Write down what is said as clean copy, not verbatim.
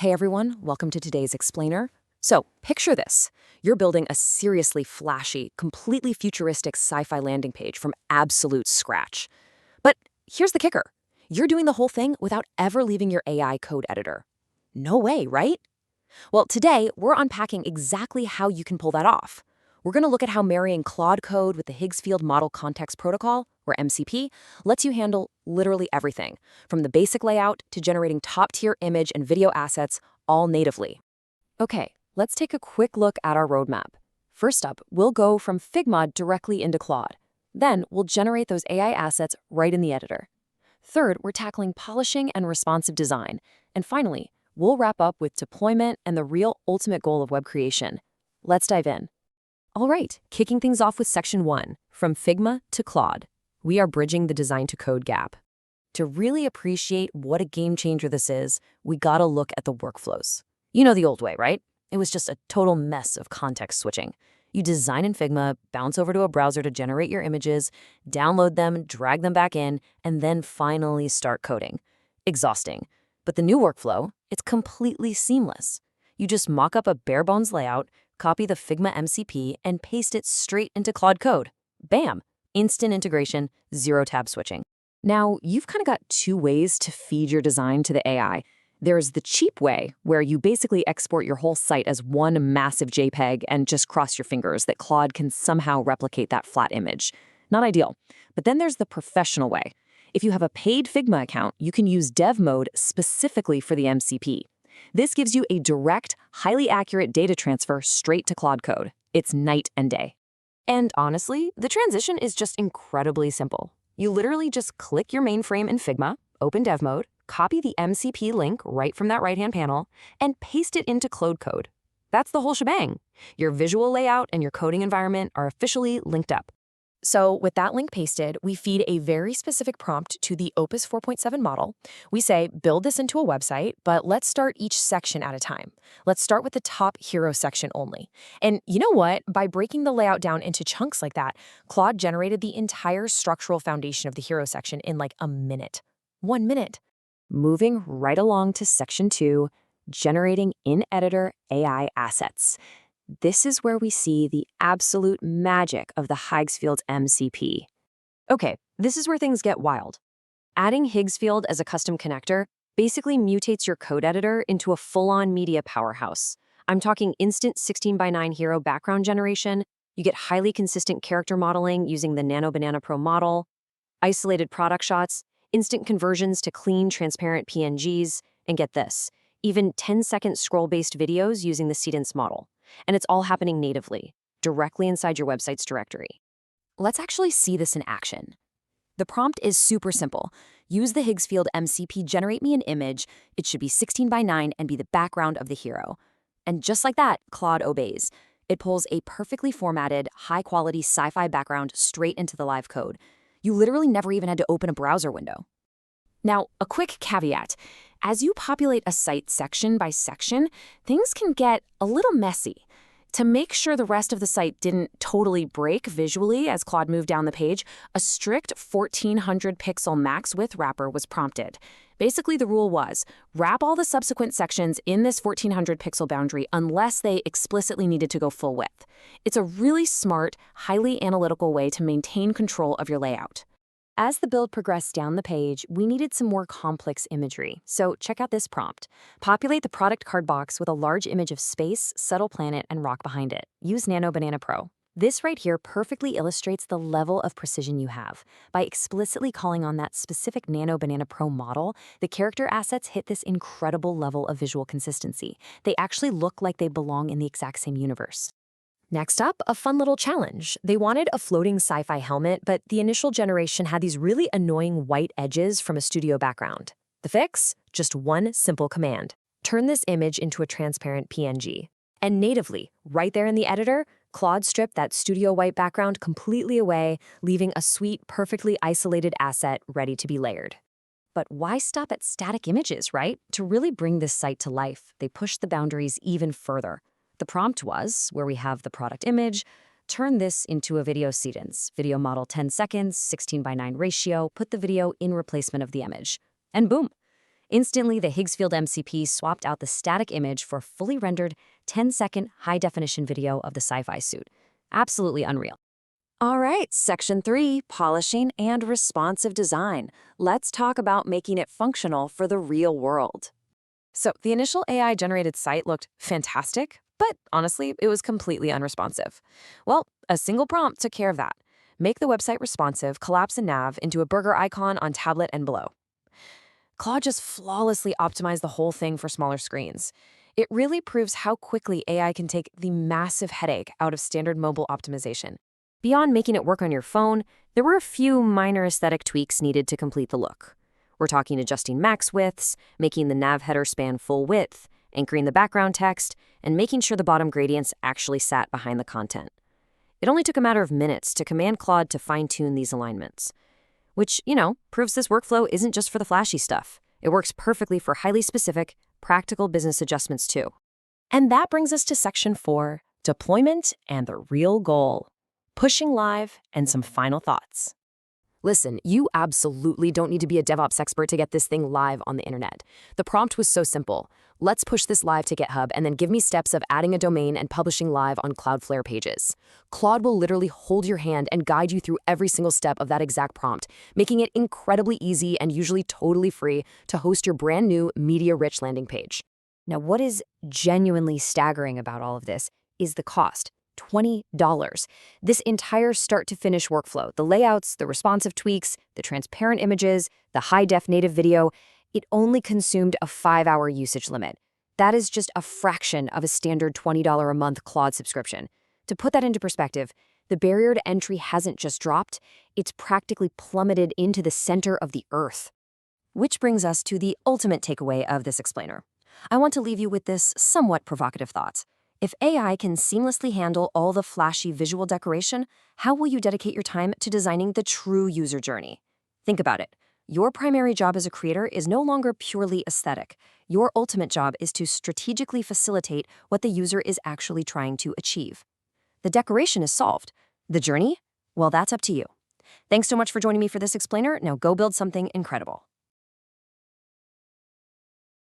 Hey everyone, welcome to today's explainer. So, picture this. You're building a seriously flashy, completely futuristic sci-fi landing page from absolute scratch. But here's the kicker. You're doing the whole thing without ever leaving your AI code editor. No way, right? Well, today we're unpacking exactly how you can pull that off. We're going to look at how marrying Claude code with the Higgs Field Model Context Protocol, or MCP, lets you handle literally everything, from the basic layout to generating top-tier image and video assets, all natively. Okay, let's take a quick look at our roadmap. First up, we'll go from Figma directly into Claude. Then we'll generate those AI assets right in the editor. Third, we're tackling polishing and responsive design. And finally, we'll wrap up with deployment and the real ultimate goal of web creation. Let's dive in. All right, kicking things off with section 1, from Figma to Claude. We are bridging the design to code gap. To really appreciate what a game changer this is, we gotta look at the workflows. You know the old way, right? It was just a total mess of context switching. You design in Figma, bounce over to a browser to generate your images, download them, drag them back in, and then finally start coding. Exhausting. But the new workflow, it's completely seamless. You just mock up a bare bones layout, copy the Figma MCP, and paste it straight into Claude Code. Bam! Instant integration, zero tab switching. Now, you've kind of got two ways to feed your design to the AI. There's the cheap way, where you basically export your whole site as one massive JPEG and just cross your fingers that Claude can somehow replicate that flat image. Not ideal. But then there's the professional way. If you have a paid Figma account, you can use dev mode specifically for the MCP. This gives you a direct, highly accurate data transfer straight to Claude Code. It's night and day. And honestly, the transition is just incredibly simple. You literally just click your mainframe in Figma, open dev mode, copy the MCP link right from that right-hand panel, and paste it into Claude Code. That's the whole shebang. Your visual layout and your coding environment are officially linked up. So with that link pasted, we feed a very specific prompt to the Opus 4.7 model. We say, build this into a website, but let's start each section at a time. Let's start with the top hero section only. And you know what? By breaking the layout down into chunks like that, Claude generated the entire structural foundation of the hero section in like a minute. 1 minute. Moving right along to section 2, generating in-editor AI assets. This is where we see the absolute magic of the Higgs Field MCP. Okay, this is where things get wild. Adding Higgs Field as a custom connector basically mutates your code editor into a full-on media powerhouse. I'm talking instant 16:9 hero background generation. You get highly consistent character modeling using the Nano Banana Pro model, isolated product shots, instant conversions to clean, transparent PNGs, and get this, even 10-second scroll-based videos using the Seedance model. And it's all happening natively, directly inside your website's directory. Let's actually see this in action. The prompt is super simple. Use the Higgs Field MCP, generate me an image. It should be 16:9 and be the background of the hero. And just like that, Claude obeys. It pulls a perfectly formatted, high-quality sci-fi background straight into the live code. You literally never even had to open a browser window. Now, a quick caveat. As you populate a site section by section, things can get a little messy. To make sure the rest of the site didn't totally break visually as Claude moved down the page, a strict 1400 pixel max width wrapper was prompted. Basically, the rule was, wrap all the subsequent sections in this 1400 pixel boundary unless they explicitly needed to go full width. It's a really smart, highly analytical way to maintain control of your layout. As the build progressed down the page, we needed some more complex imagery, so check out this prompt. Populate the product card box with a large image of space, subtle planet, and rock behind it. Use Nano Banana Pro. This right here perfectly illustrates the level of precision you have. By explicitly calling on that specific Nano Banana Pro model, the character assets hit this incredible level of visual consistency. They actually look like they belong in the exact same universe. Next up, a fun little challenge. They wanted a floating sci-fi helmet, but the initial generation had these really annoying white edges from a studio background. The fix? Just one simple command. Turn this image into a transparent PNG. And natively, right there in the editor, Claude stripped that studio white background completely away, leaving a sweet, perfectly isolated asset ready to be layered. But why stop at static images, right? To really bring this site to life, they pushed the boundaries even further. The prompt was, where we have the product image, turn this into a video seedance, video model 10 seconds, 16:9 ratio, put the video in replacement of the image. And boom! Instantly, the Higgsfield MCP swapped out the static image for a fully rendered 10-second high-definition video of the sci-fi suit. Absolutely unreal. All right, Section 3, polishing and responsive design. Let's talk about making it functional for the real world. So the initial AI-generated site looked fantastic, but honestly, it was completely unresponsive. Well, a single prompt took care of that. Make the website responsive, collapse a nav into a burger icon on tablet and below. Claude just flawlessly optimized the whole thing for smaller screens. It really proves how quickly AI can take the massive headache out of standard mobile optimization. Beyond making it work on your phone, there were a few minor aesthetic tweaks needed to complete the look. We're talking adjusting max widths, making the nav header span full width, anchoring the background text, and making sure the bottom gradients actually sat behind the content. It only took a matter of minutes to command Claude to fine-tune these alignments. Which, proves this workflow isn't just for the flashy stuff. It works perfectly for highly specific, practical business adjustments too. And that brings us to Section 4, deployment and the real goal. Pushing live and some final thoughts. Listen, you absolutely don't need to be a DevOps expert to get this thing live on the internet. The prompt was so simple. Let's push this live to GitHub and then give me steps of adding a domain and publishing live on Cloudflare pages. Claude will literally hold your hand and guide you through every single step of that exact prompt, making it incredibly easy and usually totally free to host your brand new media-rich landing page. Now, what is genuinely staggering about all of this is the cost. $20. This entire start-to-finish workflow, the layouts, the responsive tweaks, the transparent images, the high-def native video, it only consumed a 5-hour usage limit. That is just a fraction of a standard $20 a month Claude subscription. To put that into perspective, the barrier to entry hasn't just dropped, it's practically plummeted into the center of the earth. Which brings us to the ultimate takeaway of this explainer. I want to leave you with this somewhat provocative thought. If AI can seamlessly handle all the flashy visual decoration, how will you dedicate your time to designing the true user journey? Think about it. Your primary job as a creator is no longer purely aesthetic. Your ultimate job is to strategically facilitate what the user is actually trying to achieve. The decoration is solved. The journey? Well, that's up to you. Thanks so much for joining me for this explainer. Now go build something incredible.